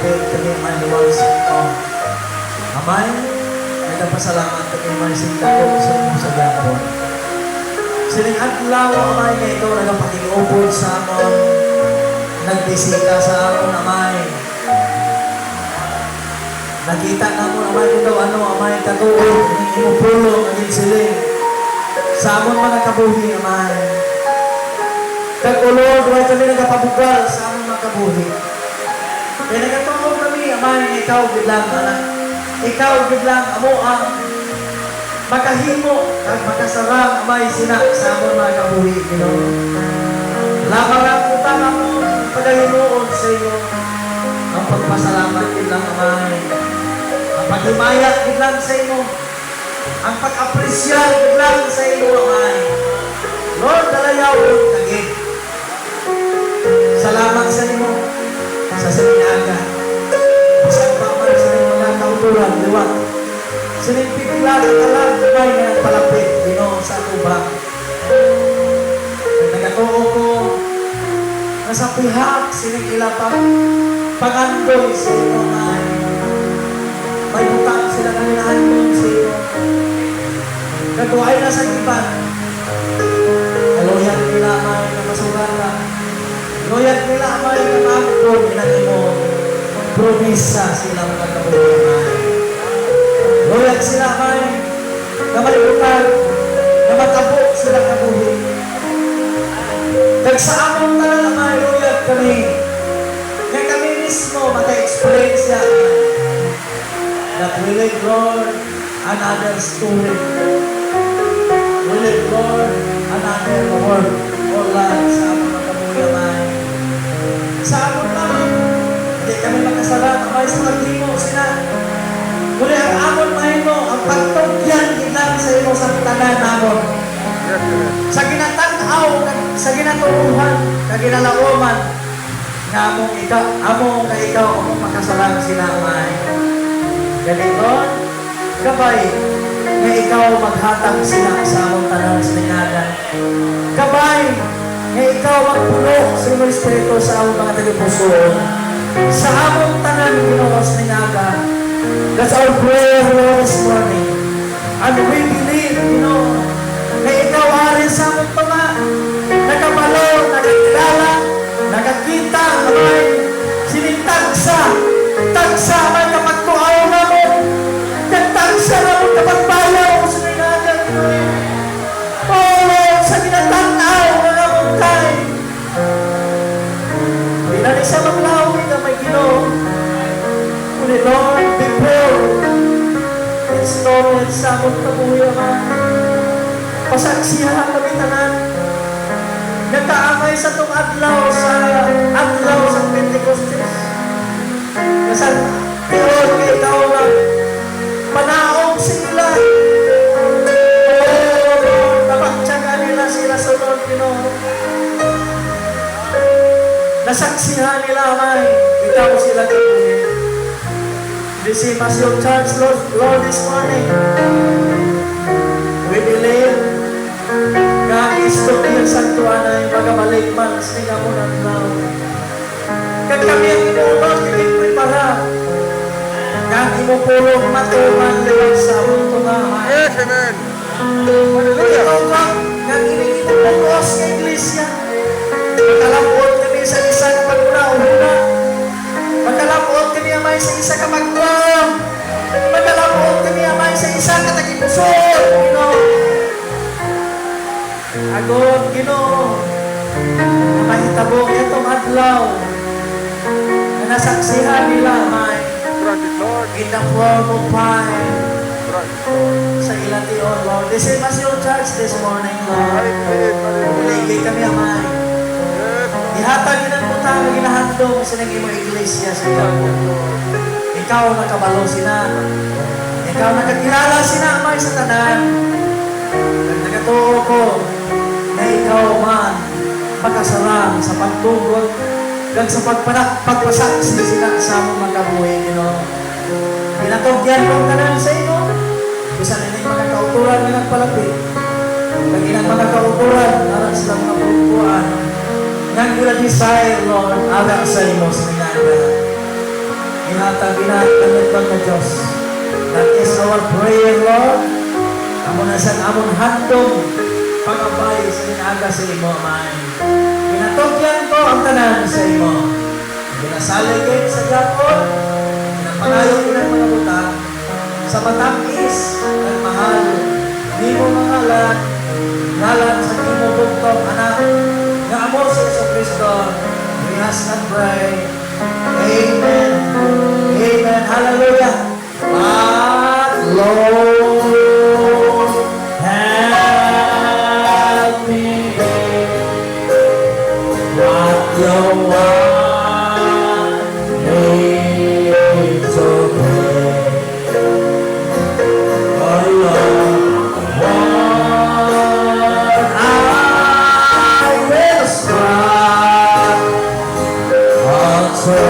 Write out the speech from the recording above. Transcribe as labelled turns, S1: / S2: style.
S1: palapit kami manuwag sa ito. Amay, nagpasalamat kami manising dako sa mo sa gapon. Sining adlaw, amay, na ito nagpakiupod sa amon, nagbisita sa amon, amay. Nakita na mo, amay, kung daw ano, amay, katuod, imupulo, naging siling. Sa amon mga kabuhi, amay. Kag-ulod, huwag kami nagpabugal sa amon mga kabuhi. Kaya nagkatulog kami, amay, ikaw biglang, anak. Ikaw biglang, amo ang makahimo, kag makasarang, amay, sinak sa amon mga kabuhi, Ginoo. Lamang ang utang amon, pagahinoon sa iyo. Ang pagpasalamat biglang, amay. Ang paghimaya biglang sa iyo. Ang pag-apresyal biglang sa iyo, amay. Lord, dalayaw yung tagig. Salamat sa iyo sa sininaga. Isang paman sa iyo mga kauturan, liwat. Sinipigla sa talang kamay na nagpalapit, Ginoo sa tubang. Nagatuo ko na sa pihak, sinigilapang pangandoy sa iyo, ay may butang sila na ninahandong sa iyo. Nagduhay na sa iban. Kaloyan nila may namasugatan. Kaloyan nila may namagod inanimo. Promisa sila mga kabuhay. Kaloyan sila may namalibutan. Namatabo sila kabuhay. Nagsaamong na lang may kaloyan kami. Kaya kami mismo maka-experience yan. That we live, Lord, another story. We live, Lord, another word or life sa among mga kabuyaman. Sa among lang, hindi kami makasarap ang sa pag-himo sila. Muli ang amon mahimo, ang pagtugyan ilang sa imo sa tanan namon. Sa ginatanaw, sa ginaturuhan, sa ginalauman, nga among ikaw, among makasarap sila, may. Ganito, gabay, nga ikaw maghatag sila sa among tanan sa lingadan. Kabay, nga ikaw magpuno sa imong Espiritu sa among mga tagipuso. Sa among tanan, Ginoo sa lingadan. That's our prayer, Lord, this morning. And we believe, Ginoo, nga ikaw ari sa among mga nakabalo, nakakilala, nakakita, amay, sinintagsa, tagsa, may kapagtuaw na mo, tagsa na mo kapagbayaw sa lingadan, Ginoo. Oh, sa ginatanaw na namutay. Pinali sa maglawi na may Ginoo. Kuni Lord, before installed sa among kabuyaman, pasaksihan kami tanan. Nagkaamay sa itong adlaw sa Pentecostes. Kasal, Lord, kay ikaw lang panaog sila. Napagtsaga nila sila sa Lord, Ginoo. Nasaksihan nila, may ikaw sila kabuhin. Receive as your church, Lord, this morning. We believe God is to be ang santuan ay magabalik man sa nga mo ng tao. Kag kami ang inuulog, kami prepara. Kag imupulong matuman liwag sa among tungahan.
S2: Yes, amen.
S1: Hallelujah. Kag ininipulong sa iglesia. Magkalapuot kami sa isang paguna-una. Magkalapuot kami amay sa isa ka magwam. Magkalapuot kami amay sa isa ka tagipuso. Agon, Ginoo, na mahitabong itong adlaw na nasaksihan nila, may in the form of fire sa ilang tiyon, Lord. This is your church this morning, Lord. Uligi kami, amay. Ihatag ilang putang na ginahandong sa naging mga iglesia sa iyo. Ikaw nakabalo sina. Ikaw nakakilala sina, amay, sa tanan. Nagatuo ko na ikaw man makasarang sa pagtugod kag sa pagpasaksi sila sa mga kabuhi, Ginoo. Pinatugyan ko tanan sa iyo. Bisan na mga kauturan nga nagpalapit. Kag ilang mga kauturan aron sa mga pagkuan. Nang desire, Lord, aga sa imo sa lingadan. Ihatag inakamit lang na Diyos. That is our prayer, Lord. Amo na sa amon handong pag-abay sa inaga sa imo, man. Pinatugyan ko ang tanan sa imo. Pinasaligid sa Japon. Pinapalayo ng mga butang sa matangkis at mahal. Di mo mangalan, ngalan sa imo bugtong anak, nga amo sa Yesu Kristo. We ask and pray. Amen. Amen. Hallelujah. But Lord, help me. What you want me to pray. Oh Lord, what I will strive unto